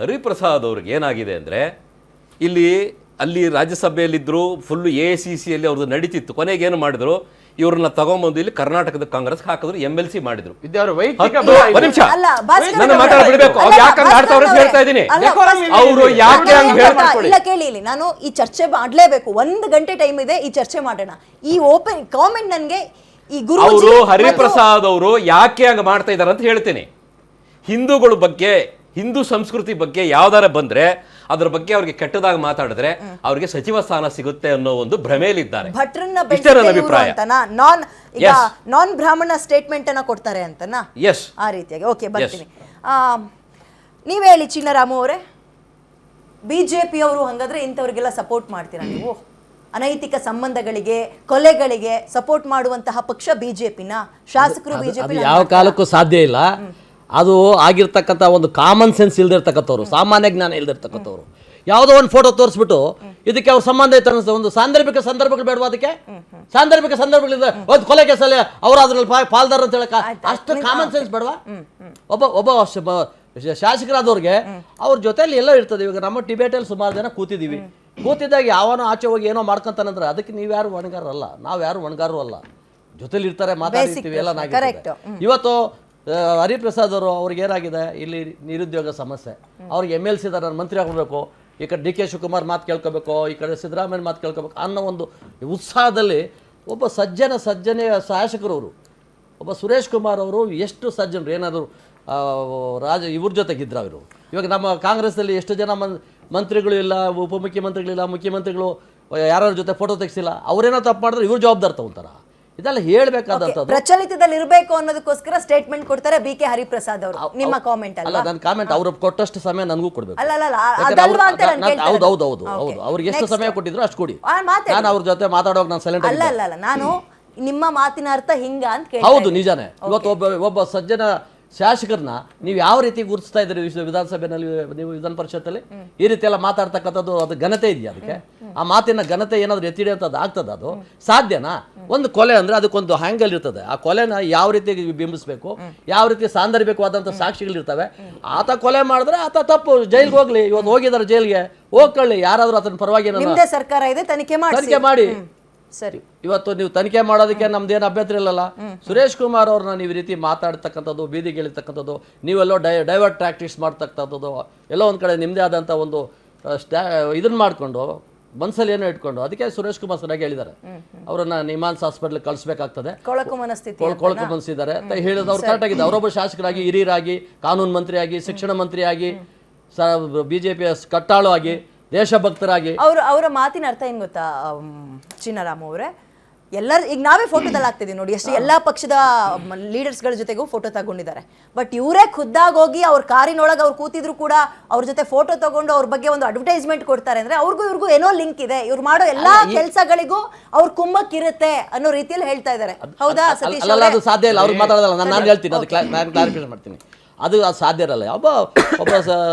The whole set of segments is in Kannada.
ಹರಿಪ್ರಸಾದ್ ಅವ್ರಿಗೆ ಏನಾಗಿದೆ ಅಂದರೆ ಅಲ್ಲಿ ರಾಜ್ಯಸಭೆಯಲ್ಲಿದ್ದರು, ಫುಲ್ಲು AICCಯಲ್ಲಿ ಅವ್ರದ್ದು ನಡೀತಿತ್ತು. ಕೊನೆಗೆ ಏನು ಮಾಡಿದ್ರು, ಇವ್ರನ್ನ ತಗೊಂಬಂದು ಇಲ್ಲಿ ಕರ್ನಾಟಕದ ಕಾಂಗ್ರೆಸ್ ಹಾಕಿದ್ರು, MLC ಮಾಡಿದ್ರು. ನನ್ನ ಮಾತಾಡ್ಬಿಡ್ಬೇಕು, ಅವ್ರು ಯಾಕಂಗ್ ಆಡ್ತಾವ್ರೆ ಅಂತ ಹೇಳ್ತಾ ಇದ್ದೀನಿ. ಅವರು ಯಾಕೆ ಹಂಗೆ ಹೇಳ್ತಾರೆ ಇಲ್ಲ ಕೇಳಿ, ಇಲ್ಲಿ ನಾನು ಈ ಚರ್ಚೆ ಮಾಡಲೇಬೇಕು. 1 ಗಂಟೆ ಟೈಮ್ ಇದೆ, ಈ ಚರ್ಚೆ ಮಾಡೋಣ. ಈ ಓಪನ್ ಕಾಮೆಂಟ್ ನನಗೆ ಈ ಗುರು ಅವರು ಹರಿಪ್ರಸಾದ್ ಅವರು ಯಾಕೆ ಹಂಗೆ ಮಾಡ್ತಾ ಇದ್ದಾರೆ ಅಂತ ಹೇಳ್ತೇನೆ. ಹಿಂದೂಗಳ ಬಗ್ಗೆ, ಹಿಂದೂ ಸಂಸ್ಕೃತಿ ಬಗ್ಗೆ ಯಾವ್ದಾರ ಬಂದ್ರೆ ಅದ್ರ ಬಗ್ಗೆ ಅವ್ರಿಗೆ ಕೆಟ್ಟದಾಗ ಮಾತಾಡಿದ್ರೆ ಅವ್ರಿಗೆ ಸಚಿವ ಸ್ಥಾನ ಸಿಗುತ್ತೆ ಅನ್ನೋ ಒಂದು ಭ್ರಮೆಯಲ್ಲಿದ್ದಾರೆ. ಇಷ್ಟೇ ನನ್ನ ಅಭಿಪ್ರಾಯ. ನಾನ್ ಬ್ರಾಹ್ಮಣ ಸ್ಟೇಟ್ಮೆಂಟ್ ಅನ್ನ ಕೊಡ್ತಾರೆ ಅಂತನಾ? ಎಸ್, ಆ ರೀತಿಯಾಗಿ. ಓಕೆ, ಬರ್ತೀನಿ. ನೀವ್ ಹೇಳಿ ಚಿನ್ನರಾಮು ಅವರೇ, ಬಿಜೆಪಿ ಅವರು ಹಂಗಾದ್ರೆ ಇಂಥವ್ರಿಗೆಲ್ಲ ಸಪೋರ್ಟ್ ಮಾಡ್ತೀರಾ ನೀವು? ಅನೈತಿಕ ಸಂಬಂಧಗಳಿಗೆ, ಕೊಲೆಗಳಿಗೆ ಸಪೋರ್ಟ್ ಮಾಡುವಂತಹ ಪಕ್ಷ ಬಿಜೆಪಿನ? ಶಾಸಕರು ಬಿಜೆಪಿ ಯಾವ ಕಾಲಕ್ಕೂ ಸಾಧ್ಯ ಇಲ್ಲ. ಅದು ಆಗಿರ್ತಕ್ಕಂಥ ಒಂದು ಕಾಮನ್ ಸೆನ್ಸ್ ಇಲ್ದಿರ್ತಕ್ಕಂಥವ್ರು, ಸಾಮಾನ್ಯ ಜ್ಞಾನ ಇಲ್ದಿರ್ತಕ್ಕಂಥವ್ರು ಯಾವುದೋ ಒಂದು ಫೋಟೋ ತೋರಿಸ್ಬಿಟ್ಟು ಇದಕ್ಕೆ ಅವ್ರ ಸಂಬಂಧ ಇತ್ತು ಅನ್ನಿಸ್ತದೆ. ಒಂದು ಸಾಂದರ್ಭಿಕ ಸಂದರ್ಭಗಳು ಬೇಡವಾ? ಅದಕ್ಕೆ ಸಾಂದರ್ಭಿಕ ಸಂದರ್ಭಗಳಿಂದ ಒಂದು ಕೊಲೆ ಕೇಸಲ್ಲಿ ಅವರು ಅದ್ರಲ್ಲಿ ಪಾಲ್ದಾರ ಅಂತ ಹೇಳಕ ಅಷ್ಟು ಕಾಮನ್ ಸೆನ್ಸ್ ಬೇಡವಾ? ಒಬ್ಬ ಶಾಸಕರಾದವ್ರಿಗೆ ಅವ್ರ ಜೊತೆಲಿ ಎಲ್ಲ ಇರ್ತದೆ. ಇವಾಗ ನಮ್ಮ ಟಿಬೇಟಲ್ಲಿ ಸುಮಾರು ಜನ ಕೂತಿದ್ದಾಗ ಯಾವನೋ ಆಚೆ ಹೋಗಿ ಏನೋ ಮಾಡ್ಕೊಂತಾನಂದ್ರೆ ಅದಕ್ಕೆ ನೀವ್ಯಾರು ಹೊಣೆಗಾರರಲ್ಲ, ನಾವು ಯಾರು ಹೊಣೆಗಾರರು ಅಲ್ಲ. ಜೊತೆಲಿ ಇರ್ತಾರೆ, ಮಾತಾಡ್ತೀವಿ, ಎಲ್ಲ ಇವತ್ತು ಹರಿಪ್ರಸಾದ್ ಅವರು ಅವ್ರಿಗೆ ಏನಾಗಿದೆ, ಇಲ್ಲಿ ನಿರುದ್ಯೋಗ ಸಮಸ್ಯೆ, ಅವ್ರಿಗೆ MLC ಇದ್ದಾರೆ, ಮಂತ್ರಿ ಆಗಬೇಕು, ಈ ಕಡೆ DK ಶಿವಕುಮಾರ್ ಮಾತು ಕೇಳ್ಕೋಬೇಕು, ಈ ಕಡೆ ಸಿದ್ದರಾಮಯ್ಯ ಮಾತು ಕೇಳ್ಕೋಬೇಕು ಅನ್ನೋ ಒಂದು ಉತ್ಸಾಹದಲ್ಲಿ ಒಬ್ಬ ಸಜ್ಜನೆಯ ಶಾಸಕರವರು, ಒಬ್ಬ ಸುರೇಶ್ ಕುಮಾರ್ ಅವರು ಎಷ್ಟು ಸಜ್ಜನರು, ಏನಾದರೂ ಇವ್ರ ಜೊತೆಗಿದ್ರ ಅವರು. ಇವಾಗ ನಮ್ಮ ಕಾಂಗ್ರೆಸ್ನಲ್ಲಿ ಎಷ್ಟು ಜನ ಮಂತ್ರಿಗಳು ಇಲ್ಲ, ಉಪಮುಖ್ಯಮಂತ್ರಿಗಳಿಲ್ಲ, ಮುಖ್ಯಮಂತ್ರಿಗಳು ಯಾರ ಜೊತೆ ಫೋಟೋ ತೆಗೆಸಿಲ್ಲ, ಅವರೇನೋ ತಪ್ಪು ಮಾಡಿದ್ರೆ ಇವ್ರು ಜವಾಬ್ದಾರ ತಗೊಂತಾರ. ಇದೆಲ್ಲ ಹೇಳ್ಬೇಕಾದಂಥದ್ದು. ಪ್ರಚಲಿತದಲ್ಲಿ ಇರಬೇಕು ಅನ್ನೋದಕ್ಕೋಸ್ಕರ ಸ್ಟೇಟ್ಮೆಂಟ್ ಕೊಡ್ತಾರೆ BK ಹರಿಪ್ರಸಾದ್ ಅವರು. ನಿಮ್ಮ ಕಾಮೆಂಟ್ ಅಲ್ಲ? ನನ್ನ ಕಾಮೆಂಟ್ ಅವ್ರು ಕೊಟ್ಟಷ್ಟು ಸಮಯ ನನಗೂ ಕೊಡ್ಬೇಕು. ಹೌದು, ಅವ್ರಿಗೆ ಎಷ್ಟು ಸಮಯ ಕೊಟ್ಟಿದ್ರು ಅಷ್ಟು ಕೊಡಿ. ನಾನು ಅವ್ರ ಜೊತೆ ಮಾತಾಡೋಕೆ ನಾನು ಸೈಲೆಂಟ್ ಅಲ್ಲ, ನಾನು ನಿಮ್ಮ ಮಾತಿನ ಅರ್ಥ ಹಿಂಗ ಅಂತ ಕೇಳಿ. ಹೌದು, ನಿಜಾನೇ. ಇವತ್ತು ಒಬ್ಬ ಸಜ್ಜನ ಶಾಸಕರನ್ನ ನೀವು ಯಾವ ರೀತಿ ಗುರುತಿಸ್ತಾ ಇದ್ದೀರಿ ವಿಧಾನಸಭೆಯಲ್ಲಿ, ನೀವು ವಿಧಾನ ಪರಿಷತ್ತಲ್ಲಿ ಈ ರೀತಿ ಎಲ್ಲ ಮಾತಾಡ್ತಕ್ಕಂಥದ್ದು, ಅದು ಘನತೆ ಇದೆಯಾ? ಅದಕ್ಕೆ ಆ ಮಾತಿನ ಘನತೆ ಏನಾದ್ರು ಎತ್ತಿ ಹಿಡಿಯೋಂಥದ್ದು ಆಗ್ತದೆ? ಅದು ಸಾಧ್ಯನಾ? ಒಂದು ಕೊಲೆ ಅಂದ್ರೆ ಅದಕ್ಕೊಂದು ಹ್ಯಾಂಗಲ್ ಇರ್ತದೆ. ಆ ಕೊಲೆನ ಯಾವ ರೀತಿ ಬಿಂಬಿಸ್ಬೇಕು, ಯಾವ ರೀತಿ ಸಾಂದರ್ಭಿಕವಾದಂಥ ಸಾಕ್ಷಿಗಳಿರ್ತವೆ. ಆತ ಕೊಲೆ ಮಾಡಿದ್ರೆ ಆತ ತಪ್ಪು, ಜೈಲ್ಗೆ ಹೋಗ್ಲಿ. ಇವತ್ತು ಹೋಗಿದ್ದಾರೆ ಜೈಲ್ಗೆ, ಹೋಗ್ಕೊಳ್ಳಿ. ಯಾರಾದ್ರೂ ಅದನ್ನ ಪರವಾಗಿ ಸರ್ಕಾರ ಇದೆ, ತನಿಖೆ ಮಾಡಿ. ಸರಿ, ಇವತ್ತು ನೀವು ತನಿಖೆ ಮಾಡೋದಕ್ಕೆ ನಮ್ದೇನು ಅಭ್ಯಂತರ ಇಲ್ಲಲ್ಲ. ಸುರೇಶ್ ಕುಮಾರ್ ಅವ್ರನ್ನ ನೀವು ಈ ರೀತಿ ಮಾತಾಡ್ತಕ್ಕಂಥದ್ದು, ಬೀದಿಗೆ ಇಳಿತಕ್ಕಂಥದ್ದು, ನೀವೆಲ್ಲೋ ಡೈವರ್ಟ್ ಪ್ರಾಕ್ಟೀಸ್ ಮಾಡ್ತಕ್ಕಂಥದ್ದು, ಎಲ್ಲೋ ಒಂದು ಕಡೆ ನಿಮ್ಮದೇ ಆದಂಥ ಒಂದು ಇದನ್ನ ಮಾಡಿಕೊಂಡು ಮನಸ್ಸಲ್ಲಿ ಏನೋ ಇಟ್ಕೊಂಡು, ಅದಕ್ಕೆ ಸುರೇಶ್ ಕುಮಾರ್ ಸರಿಯಾಗಿ ಹೇಳಿದ್ದಾರೆ, ಅವರನ್ನ ನಿಮಾನ್ಸ್ ಹಾಸ್ಪಿಟಲ್ ಕಳಿಸ್ಬೇಕಾಗ್ತದೆ, ಕೊಳಕು ಮನಸ್ಸಿದ್ದಾರೆ ಅಂತ ಹೇಳಿದ್ರು. ಅವ್ರು ಕರೆಕ್ಟ್ ಆಗಿದೆ. ಅವರೊಬ್ಬ ಶಾಸಕರಾಗಿ, ಹಿರಿಯರಾಗಿ, ಕಾನೂನು ಮಂತ್ರಿಯಾಗಿ, ಶಿಕ್ಷಣ ಮಂತ್ರಿಯಾಗಿ, BJPಯ ಕಟ್ಟಾಳು ಆಗಿ, ದೇಶಭಕ್ತರಾಗಿ. ಅವರ ಮಾತಿನ ಅರ್ಥ ಏನ್ ಗೊತ್ತಾ ಚಿನ್ನರಾಮು ಅವರೇ? ಈಗ ನಾವೇ ಫೋಟೋದಲ್ಲಿ ಆಗ್ತಿದೀವಿ ನೋಡಿ, ಎಷ್ಟು ಎಲ್ಲಾ ಪಕ್ಷದ ಲೀಡರ್ಸ್ಗಳ ಜೊತೆಗೂ ಫೋಟೋ ತಗೊಂಡಿದ್ದಾರೆ. ಬಟ್ ಇವರೇ ಖುದ್ದಾಗಿ ಹೋಗಿ ಅವ್ರ ಕಾರಿನೊಳಗೆ ಅವ್ರು ಕೂತಿದ್ರು ಕೂಡ ಅವ್ರ ಜೊತೆ ಫೋಟೋ ತಗೊಂಡು ಅವ್ರ ಬಗ್ಗೆ ಒಂದು ಅಡ್ವರ್ಟೈಸ್ಮೆಂಟ್ ಕೊಡ್ತಾರೆ ಅಂದ್ರೆ ಇವ್ರಿಗೂ ಏನೋ ಲಿಂಕ್ ಇದೆ. ಇವ್ರು ಮಾಡೋ ಎಲ್ಲಾ ಕೆಲಸಗಳಿಗೂ ಅವ್ರ ಕುಮ್ಮಕ್ಕಿರುತ್ತೆ ಅನ್ನೋ ರೀತಿಯಲ್ಲಿ ಹೇಳ್ತಾ ಇದ್ದಾರೆ. ಹೌದಾ ಸತೀಶ್? ಅದು ಸಾಧ್ಯ ಇಲ್ಲ. ಅವ್ರಿಗೆ ಮಾತಾಡೋದಲ್ಲ, ನಾನು ಹೇಳ್ತೀನಿ, ಅದು ನಾನು ಕ್ಲಾರಿಫಿಕೇಶನ್ ಮಾಡ್ತೀನಿ. ಅದು ಸಾಧ್ಯ ಇರಲ್ಲ. ಒಬ್ಬ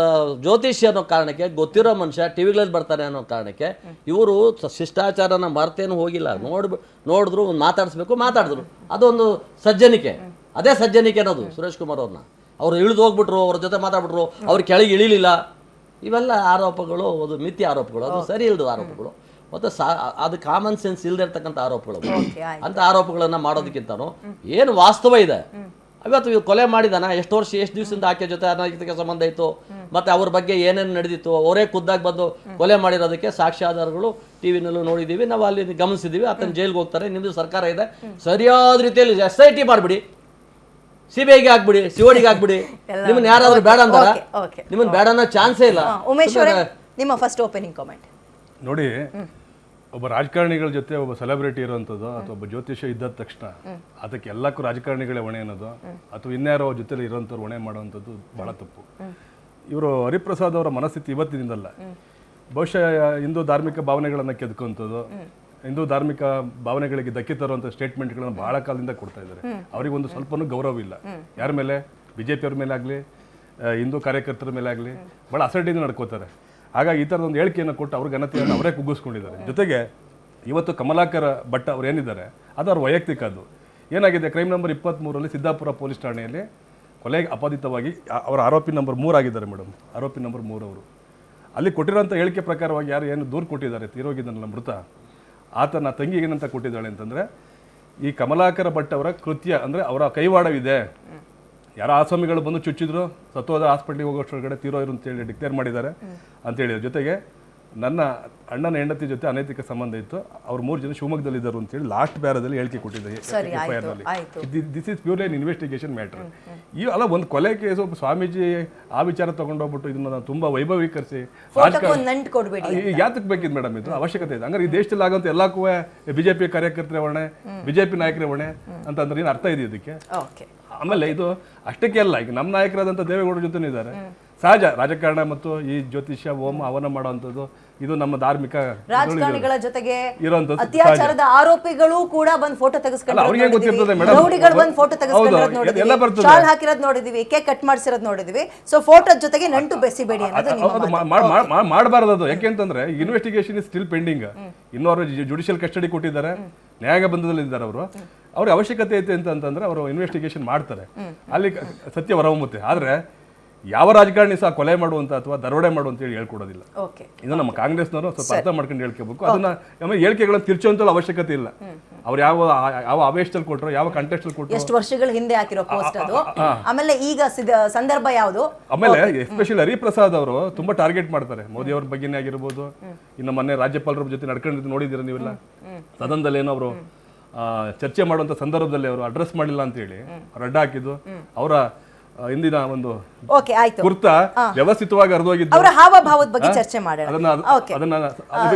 ಜ್ಯೋತಿಷಿ ಅನ್ನೋ ಕಾರಣಕ್ಕೆ, ಗೊತ್ತಿರೋ ಮನುಷ್ಯ ಟಿವಿಗಳಲ್ಲಿ ಬರ್ತಾನೆ ಅನ್ನೋ ಕಾರಣಕ್ಕೆ ಇವರು ಶಿಷ್ಟಾಚಾರನ ಮರ್ತೇನು ಹೋಗಿಲ್ಲ. ನೋಡಿದ್ರು, ಮಾತಾಡಿದ್ರು. ಅದೊಂದು ಸಜ್ಜನಿಕೆ. ಅದೇ ಸಜ್ಜನಿಕೆ ಅನ್ನೋದು ಸುರೇಶ್ ಕುಮಾರ್ ಅವ್ರನ್ನ. ಅವ್ರು ಇಳಿದು ಹೋಗ್ಬಿಟ್ರು, ಅವ್ರ ಜೊತೆ ಮಾತಾಡ್ಬಿಟ್ರು, ಅವ್ರ ಕೆಳಗೆ ಇಳಿಲಿಲ್ಲ. ಇವೆಲ್ಲ ಆರೋಪಗಳು, ಅದು ಮಿಥ್ಯ ಆರೋಪಗಳು, ಅದು ಸರಿ ಇಲ್ಲದ ಆರೋಪಗಳು, ಮತ್ತು ಅದು ಕಾಮನ್ ಸೆನ್ಸ್ ಇಲ್ಲದೆ ಇರ್ತಕ್ಕಂಥ ಆರೋಪಗಳು. ಅಂತ ಆರೋಪಗಳನ್ನು ಮಾಡೋದಕ್ಕಿಂತನೂ ಏನು ವಾಸ್ತವ ಇದೆ. ಇವತ್ತು ಇವ್ರು ಕೊಲೆ ಮಾಡಿದಾನ, ಎಷ್ಟು ದಿವಸದಿಂದ ಆಕೆ ಜೊತೆ ಅನೈತಿಕ ಸಂಬಂಧ ಇತ್ತು, ಮತ್ತೆ ಅವ್ರ ಬಗ್ಗೆ ಏನೇನು ನಡೆದಿತ್ತು, ಅವರೇ ಖುದ್ದಾಗಿ ಬಂದು ಕೊಲೆ ಮಾಡಿರೋದಕ್ಕೆ ಸಾಕ್ಷ್ಯ ಆಧಾರಗಳು ಟಿವಿನಲ್ಲೂ ನೋಡಿದ್ದೀವಿ, ನಾವು ಅಲ್ಲಿ ಗಮನಿಸಿದ್ದೀವಿ. ಆತನ ಜೈಲ್ಗೆ ಹೋಗ್ತಾರೆ. ನಿಮ್ಮದು ಸರ್ಕಾರ ಇದೆ, ಸರಿಯಾದ ರೀತಿಯಲ್ಲಿ SIT ಮಾಡಿಬಿಡಿ, CBIಗೆ ಹಾಕ್ಬಿಡಿ, CODಗೆ ಹಾಕ್ಬಿಡಿ. ನಿಮ್ಮನ್ನ ಯಾರಾದ್ರೂ ಬೇಡ ಅಂತಾರ? ನಿಮ್ಮನ್ನ ಬೇಡ ಅನ್ನೋ ಚಾನ್ಸೇ ಇಲ್ಲ. ಉಮೇಶ್ ಅವರೇ, ನಿಮ್ಮ ಫಸ್ಟ್ ಓಪನಿಂಗ್ ಕಾಮೆಂಟ್ ನೋಡಿ. ಒಬ್ಬ ರಾಜಕಾರಣಿಗಳ ಜೊತೆ ಒಬ್ಬ ಸೆಲೆಬ್ರಿಟಿ ಇರುವಂಥದ್ದು ಅಥವಾ ಒಬ್ಬ ಜ್ಯೋತಿಷ್ಯ ಇದ್ದ ತಕ್ಷಣ ಅದಕ್ಕೆ ಎಲ್ಲಕ್ಕೂ ರಾಜಕಾರಣಿಗಳೇ ಹೊಣೆ ಅನ್ನೋದು, ಅಥವಾ ಇನ್ಯಾರೋ ಜೊತೆಲಿ ಇರೋಂಥವ್ರು ಹೊಣೆ ಮಾಡುವಂಥದ್ದು ಬಹಳ ತಪ್ಪು. ಇವರು ಹರಿಪ್ರಸಾದ್ ಅವರ ಮನಸ್ಥಿತಿ ಇವತ್ತಿನಿಂದಲ್ಲ, ಬಹುಶಃ ಹಿಂದೂ ಧಾರ್ಮಿಕ ಭಾವನೆಗಳನ್ನು ಕೆದ್ಕೊಂಥದ್ದು, ಹಿಂದೂ ಧಾರ್ಮಿಕ ಭಾವನೆಗಳಿಗೆ ಧಕ್ಕೆ ತರುವಂಥ ಸ್ಟೇಟ್ಮೆಂಟ್ಗಳನ್ನು ಬಹಳ ಕಾಲದಿಂದ ಕೊಡ್ತಾ ಇದ್ದಾರೆ. ಅವರಿಗೊಂದು ಸ್ವಲ್ಪನೂ ಗೌರವ ಇಲ್ಲ. ಯಾರ ಮೇಲೆ? BJP ಅವ್ರ ಮೇಲೆ ಆಗಲಿ, ಹಿಂದೂ ಕಾರ್ಯಕರ್ತರ ಮೇಲೆ ಆಗಲಿ ಭಾಳ ಅಸಡ್ಡಿಂದ ನಡ್ಕೋತಾರೆ. ಹಾಗಾಗಿ ಈ ಥರದ ಒಂದು ಹೇಳಿಕೆಯನ್ನು ಕೊಟ್ಟು ಅವ್ರ ಘನತೆಯನ್ನು ಅವರೇ ಕುಗ್ಗಿಸ್ಕೊಂಡಿದ್ದಾರೆ. ಜೊತೆಗೆ ಇವತ್ತು ಕಮಲಾಕರ ಭಟ್ ಅವ್ರು ಏನಿದ್ದಾರೆ ಅದು ಅವ್ರ ವೈಯಕ್ತಿಕ. ಅದು ಏನಾಗಿದೆ, ಕ್ರೈಮ್ ನಂಬರ್ 23 ಸಿದ್ದಾಪುರ ಪೊಲೀಸ್ ಠಾಣೆಯಲ್ಲಿ ಕೊಲೆಗೆ ಅಪಾದಿತವಾಗಿ ಅವರ ಆರೋಪಿ ನಂಬರ್ 3 ಆಗಿದ್ದಾರೆ ಮೇಡಮ್. ಆರೋಪಿ ನಂಬರ್ 3 ಅವರು ಅಲ್ಲಿ ಕೊಟ್ಟಿರೋಂಥ ಹೇಳಿಕೆ ಪ್ರಕಾರವಾಗಿ ಯಾರು ಏನು ದೂರು ಕೊಟ್ಟಿದ್ದಾರೆ ತೀರೋಗಿದ್ದನಲ್ಲ ಮೃತ, ಆತನ ತಂಗಿಗೆ ಏನಂತ ಕೊಟ್ಟಿದ್ದಾಳೆ ಅಂತಂದರೆ, ಈ ಕಮಲಾಕರ ಭಟ್ ಅವರ ಕೃತ್ಯ ಅಂದರೆ ಅವರ ಕೈವಾಡವಿದೆ, ಯಾರೋ ಆಸಾಮಿಗಳು ಬಂದು ಚುಚ್ಚಿದ್ರು, ಸತ್ತೋದ ಹಾಸ್ಪಿಟ್ಲಿಗೆ ಹೋಗೋಷ್ಟೊಳಗಡೆ ತೀರೋರು ಅಂತೇಳಿ ಡಿಕ್ಲೇರ್ ಮಾಡಿದ್ದಾರೆ ಅಂತೇಳಿ, ಜೊತೆಗೆ ನನ್ನ ಅಣ್ಣನ ಹೆಂಡತಿ ಜೊತೆ ಅನೈತಿಕ ಸಂಬಂಧ ಇತ್ತು, ಅವ್ರು 3 ಜನ ಶಿವಮೊಗ್ಗದಲ್ಲಿದ್ದರು ಅಂತೇಳಿ ಲಾಸ್ಟ್ ಬ್ಯಾರದಲ್ಲಿ ಹೇಳಿಕೆ ಕೊಟ್ಟಿದ್ದಾರೆ FIR ನಲ್ಲಿ. This is purely an investigation matter. ಈ ಅಲ್ಲ ಒಂದು ಕೊಲೆ ಕೇಸು, ಒಬ್ಬ ಸ್ವಾಮೀಜಿ ಆ ವಿಚಾರ ತಗೊಂಡೋಗ್ಬಿಟ್ಟು ಇದನ್ನ ತುಂಬಾ ವೈಭವೀಕರಿಸಿ ಯಾತಕ್ಕೆ ಬೇಕಿದ್ ಮೇಡಮ್? ಇದು ಅವಶ್ಯಕತೆ ಇದೆ. ಹಂಗಾರೆ ಈ ದೇಶದಲ್ಲಿ ಆಗಂತ ಎಲ್ಲಕ್ಕೂ ಬಿಜೆಪಿ ಕಾರ್ಯಕರ್ತರ ಹೊಣೆ, ಬಿಜೆಪಿ ನಾಯಕರ ಹೊಣೆ ಅಂತಂದ್ರೆ ಏನು ಅರ್ಥ ಇದೆ ಇದಕ್ಕೆ? ಆಮೇಲೆ ಇದು ಅಷ್ಟಕ್ಕೆ ಅಲ್ಲ, ಈಗ ನಮ್ಮ ನಾಯಕರಾದಂಥ ದೇವೇಗೌಡರ ಜೊತೆ ಇದ್ದಾರೆ. ಸಹಜ ರಾಜಕಾರಣ ಮತ್ತು ಈ ಜ್ಯೋತಿಷ್ಯ ಹೋಮ ಹವನ ಮಾಡುವಂಥದ್ದು ಇದು ನಮ್ಮ ಧಾರ್ಮಿಕ ರಾಜಕಾರಣಿಗಳ ಜೊತೆಗೆ ಅತ್ಯಾಚಾರದ ಆರೋಪಿಗಳು ಕೂಡ ಬಂದು ಫೋಟೋ ತೆಗೆಸ್ಕೊಂಡು, ರೌಡಿಗಳು ಬಂದು ಫೋಟೋ ತೆಗೆಸ್ಕೊಂಡು ನೋಡಿದ್ವಿ, ಶಾಲ್ ಹಾಕಿರೋದು ನೋಡಿದ್ವಿ, ಕೇಕ್ ಕಟ್ ಮಾಡಿಸಿರೋದು ನೋಡಿದ್ವಿ. ಸೊ ಫೋಟೋ ಜೊತೆಗೆ ನಂಟು ಬೆಸಿಬೇಡಿ ಅನ್ನೋದು ಮಾಡಬಾರದು. ಅದು ಯಾಕೆಂತಂದ್ರೆ ಇನ್ವೆಸ್ಟಿಗೇಷನ್ ಇಸ್ ಸ್ಟಿಲ್ ಪೆಂಡಿಂಗ್. ಇನ್ನೂ ಅವರು ಜುಡಿಷಿಯಲ್ ಕಸ್ಟಡಿ ಕೊಟ್ಟಿದ್ದಾರೆ, ನ್ಯಾಯ ಬಂಧನದಲ್ಲಿ ಇದ್ದಾರೆ ಅವರು. ಅವ್ರ ಅವಶ್ಯಕತೆ ಐತೆ ಅಂತಂದ್ರೆ ಅವರು ಇನ್ವೆಸ್ಟಿಗೇಷನ್ ಮಾಡ್ತಾರೆ, ಅಲ್ಲಿ ಸತ್ಯ ಹೊರಹೊಮ್ಮುತ್ತೆ. ಆದ್ರೆ ಯಾವ ರಾಜಕಾರಣಿ ಸಹ ಕೊಲೆ ಮಾಡುವಂತ ಅಥವಾ ದರೋಡೆ ಮಾಡುವಂತ ಹೇಳಿ ಹೇಳ್ಕೊಡೋದಿಲ್ಲ. ಇದು ನಮ್ಮ ಕಾಂಗ್ರೆಸ್ನವರು ಸ್ವಲ್ಪ ಅರ್ಥ ಮಾಡ್ಕೊಂಡು ಹೇಳ್ಕೋಬೇಕು. ಅದನ್ನ ಆಮೇಲೆ ಹೇಳಿಕೆಗಳನ್ನು ತಿರ್ಚುವಂತ ಅವಶ್ಯಕತೆ ಇಲ್ಲ. ಅವ್ರು ಯಾವ ಆವೇಶದಲ್ಲಿ ಕೊಟ್ಟರು, ಯಾವ ಕಂಟೆಸ್ಟ್ ಅಲ್ಲಿ ಕೊಟ್ಟರು, ಎಷ್ಟು ವರ್ಷಗಳ ಹಿಂದೆ ಹಾಕಿರೋ ಪೋಸ್ಟ್ ಅದು. ಆಮೇಲೆ ಈಗ ಸಂದರ್ಭ ಯಾವುದು? ಆಮೇಲೆ ಎಸ್ಪೆಷಲಿ ಹರಿಪ್ರಸಾದ್ ಅವರು ತುಂಬಾ ಟಾರ್ಗೆಟ್ ಮಾಡ್ತಾರೆ. ಮೋದಿ ಅವ್ರ ಬಗ್ಗೆನೇ ಆಗಿರ್ಬೋದು, ಇನ್ನು ಮೊನ್ನೆ ರಾಜ್ಯಪಾಲರ ಜೊತೆ ನಡ್ಕೊಂಡಿದ್ದು ನೋಡಿದಿರ ನೀವೆಲ್ಲ. ಸದನದಲ್ಲಿ ಏನೋ ಅವರು ಚರ್ಚೆ ಮಾಡುವಂತ ಸಂದರ್ಭದಲ್ಲಿ ಅವರು ಅಡ್ರೆಸ್ ಮಾಡಿಲ್ಲ ಅಂತ ಹೇಳಿ ಅವ್ರು ಅಡ್ಡ ಹಾಕಿದ್ದು, ಅವರ ಇಂದಿನ ಒಂದು ಕುರ್ತ ವ್ಯವಸ್ಥಿತವಾಗಿ ಹರಿದೋಗಿದ್ದು, ಅವರ ಹಾವಭಾವದ ಬಗ್ಗೆ ಚರ್ಚೆ ಮಾಡೋಣ.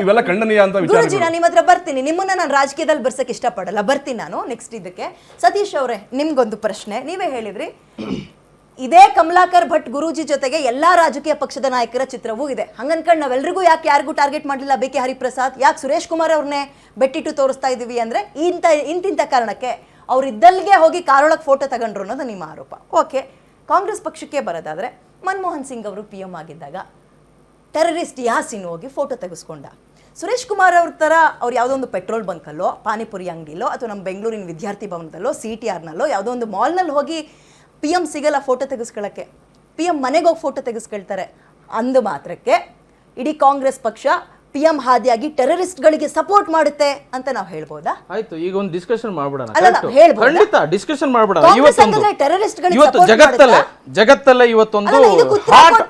ಇವೆಲ್ಲ ಖಂಡನೀಯ ಅಂತ ವಿಚಾರ. ಗುರುಜಿ, ನಾನು ನಿಮ್ಮ ಹತ್ರ ಬರ್ತೀನಿ. ನಿಮ್ಮನ್ನ ನಾನು ರಾಜಕೀಯದಲ್ಲಿ ಬರ್ಸಕ್ ಇಷ್ಟಪಡಲ್ಲ, ಬರ್ತೀನಿ ನಾನು ನೆಕ್ಸ್ಟ್ ಇದಕ್ಕೆ. ಸತೀಶ್ ಅವರೇ, ನಿಮ್ಗೊಂದು ಪ್ರಶ್ನೆ. ನೀವೇ ಹೇಳಿದ್ರಿ ಇದೇ ಕಮಲಾಕರ್ ಭಟ್ ಗುರೂಜಿ ಜೊತೆಗೆ ಎಲ್ಲಾ ರಾಜಕೀಯ ಪಕ್ಷದ ನಾಯಕರ ಚಿತ್ರವೂ ಇದೆ. ಹಂಗನ್ಕಂಡು ನಾವೆಲ್ಲರಿಗೂ ಯಾರಿಗೂ ಟಾರ್ಗೆಟ್ ಮಾಡಲಿಲ್ಲ BK ಹರಿಪ್ರಸಾದ್, ಯಾಕೆ ಸುರೇಶ್ ಕುಮಾರ್ ಅವ್ರನ್ನೇ ಬೆಟ್ಟಿಟ್ಟು ತೋರಿಸ್ತಾ ಇದೀವಿ ಅಂದ್ರೆ ಇಂತಿಂತ ಕಾರಣಕ್ಕೆ ಅವ್ರು ಇದ್ದಲ್ಲಿಗೆ ಹೋಗಿ ಕಾರೊಳಗೆ ಫೋಟೋ ತಗೊಂಡ್ರು ಅನ್ನೋದು ನಿಮ್ಮ ಆರೋಪ. ಓಕೆ, ಕಾಂಗ್ರೆಸ್ ಪಕ್ಷಕ್ಕೆ ಬರೋದಾದ್ರೆ ಮನಮೋಹನ್ ಸಿಂಗ್ ಅವರು PM ಆಗಿದ್ದಾಗ ಟೆರರಿಸ್ಟ್ ಯಾಸಿನ್ ಹೋಗಿ ಫೋಟೋ ತೆಗೆಸ್ಕೊಂಡ. ಸುರೇಶ್ ಕುಮಾರ್ ಅವ್ರ ಥರ ಅವ್ರು ಯಾವುದೋ ಒಂದು ಪೆಟ್ರೋಲ್ ಬಂಕಲ್ಲೋ, ಪಾನಿಪುರಿ ಅಂಗಡಿಲೋ, ಅಥವಾ ನಮ್ಮ ಬೆಂಗಳೂರಿನ ವಿದ್ಯಾರ್ಥಿ ಭವನದಲ್ಲೋ, CTRನಲ್ಲೋ ಯಾವುದೋ ಒಂದು ಮಾಲ್ನಲ್ಲಿ ಹೋಗಿ PM ಸಿಗಲ್ಲ ಫೋಟೋ ತೆಗೆಸ್ಕೊಳ್ಳೋಕ್ಕೆ. PM ಮನೆಗೆ ಹೋಗಿ ಫೋಟೋ ತೆಗೆಸ್ಕೊಳ್ತಾರೆ. ಅಂದು ಮಾತ್ರಕ್ಕೆ ಇಡೀ ಕಾಂಗ್ರೆಸ್ ಪಕ್ಷ PM ಹಾದಿಯಾಗಿ ಟೆರರಿಸ್ಟ್ಗಳಿಗೆ ಸಪೋರ್ಟ್ ಮಾಡುತ್ತೆ ಅಂತ ನಾವು ಹೇಳ್ಬೋದಾ? ಆಯ್ತು, ಈಗ ಒಂದು ಡಿಸ್ಕಷನ್ ಮಾಡ್ಬಿಡೋಣ. ಖಂಡಿತ ಡಿಸ್ಕಷನ್ ಮಾಡ್ಬಿಡೋಣ. ಇವತ್ತು ಜಗತ್ತಲ್ಲೇ ಇವತ್ತೊಂದು ಹಾಟ್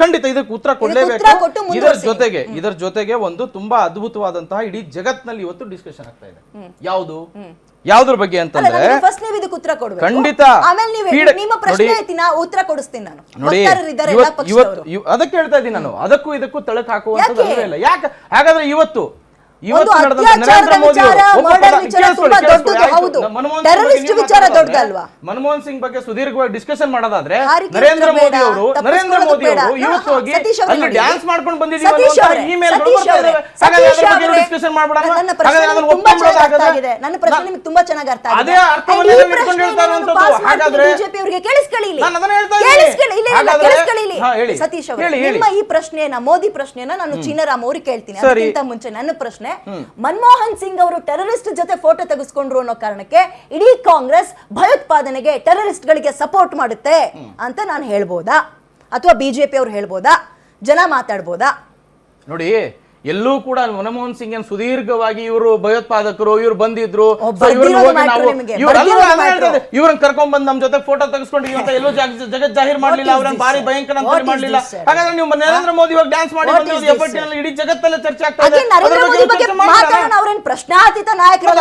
ಖಂಡಿತ ಇದಕ್ಕೆ ಉತ್ತರ ಕೊಡ್ಲೇಬೇಕು. ಇದರ ಜೊತೆಗೆ ಒಂದು ತುಂಬಾ ಅದ್ಭುತವಾದಂತಹ ಇಡೀ ಜಗತ್ನಲ್ಲಿ ಇವತ್ತು ಡಿಸ್ಕಷನ್ ಆಗ್ತಾ ಇದೆ. ಯಾವ್ದ್ರ ಬಗ್ಗೆ ಅಂತಂದ್ರೆ ಖಂಡಿತ ನೋಡಿ, ಅದಕ್ಕೆ ಹೇಳ್ತಾ ಇದ್ದೀನಿ ನಾನು, ಅದಕ್ಕೂ ಇದಕ್ಕೂ ತಳಕ್ ಹಾಕುವಂತದ್ದು ಇಲ್ಲ. ಯಾಕೆ ಹಾಗಾದ್ರೆ ಇವತ್ತು ನರೇಂದ್ರ ಮೋದಿ ಮನಮೋಹನ್ ಸಿಂಗ್ ಬಗ್ಗೆ ಸುದೀರ್ಘವಾಗಿ ಡಿಸ್ಕಷನ್ ಮಾಡೋದಾದ್ರೆ ನರೇಂದ್ರ ಮೋದಿ ಅವರು ಇವತ್ತು ಹೋಗಿ ಅಲ್ಲಿ ಡ್ಯಾನ್ಸ್ ಮಾಡ್ಕೊಂಡು ಬಂದಿದ್ದೀವಿ ಡಿಸ್ಕಷನ್ ಮಾಡ್ಬಿಡೋಣ. ನನ್ನ ಪ್ರಶ್ನೆ ನಿಮಗೆ ತುಂಬಾ ಚೆನ್ನಾಗಿ ಅರ್ಥ ಆಗಿದೆ. ಅದೇ ಅರ್ಥವನ್ನು ಇಟ್ಕೊಂಡು ಹೇಳ್ತಾ ಇರುವಂತದ್ದು. ಹಾಗಾದ್ರೆ ಸತೀಶ್ ಅವರೇ, ನಿಮ್ಮ ಈ ಪ್ರಶ್ನೆಯನ್ನ, ಮೋದಿ ಪ್ರಶ್ನೆಯನ್ನ ನಾನು ಚೀನಾರಾಮ್ ಅವ್ರಿಗೆ ಕೇಳ್ತೀನಿ. ಅದಕ್ಕಿಂತ ಮುಂಚೆ ನನ್ನ ಪ್ರಶ್ನೆ, ಮನಮೋಹನ್ ಸಿಂಗ್ ಅವರು ಟೆರರಿಸ್ಟ್ ಜೊತೆ ಫೋಟೋ ತೆಗೆಸ್ಕೊಂಡ್ರು ಅನ್ನೋ ಕಾರಣಕ್ಕೆ ಇಡೀ ಕಾಂಗ್ರೆಸ್ ಭಯೋತ್ಪಾದನೆಗೆ, ಟೆರರಿಸ್ಟ್ ಗಳಿಗೆ ಸಪೋರ್ಟ್ ಮಾಡುತ್ತೆ ಅಂತ ನಾನು ಹೇಳ್ಬೋದಾ? ಅಥವಾ ಬಿಜೆಪಿ ಅವರು ಹೇಳ್ಬೋದಾ? ಜನ ಮಾತಾಡ್ಬೋದಾ? ನೋಡಿ, ಎಲ್ಲೂ ಕೂಡ ಮನಮೋಹನ್ ಸಿಂಗ್ ಸುದೀರ್ಘವಾಗಿ ಇವರು ಭಯೋತ್ಪಾದಕರು, ಇವ್ರು ಬಂದಿದ್ರು, ಇವ್ರನ್ನ ಕರ್ಕೊಂಡ್ ಬಂದ್ ನಮ್ ಜೊತೆ ಫೋಟೋ ತೆಗೆಸ್ಕೊಂಡು ಎಲ್ಲೂ ಜಗತ್ ಜಾಹೀರ್ ಮಾಡ್ಲಿಲ್ಲ, ಅವ್ರನ್ನ ಭಾರಿ ಭಯಂಕರ ಅಂತ ಮಾಡ್ಲಿಲ್ಲ. ಹಾಗಾದ್ರೆ ನೀವು ನರೇಂದ್ರ ಮೋದಿ ಇವಾಗ ಡ್ಯಾನ್ಸ್ ಮಾಡಿ ಇಡೀ ಜಗತ್ತಲ್ಲೇ ಚರ್ಚೆ ಆಗ್ತಾ ಇದೆ. ಪ್ರಶ್ನಾತೀತ ನಾಯಕರು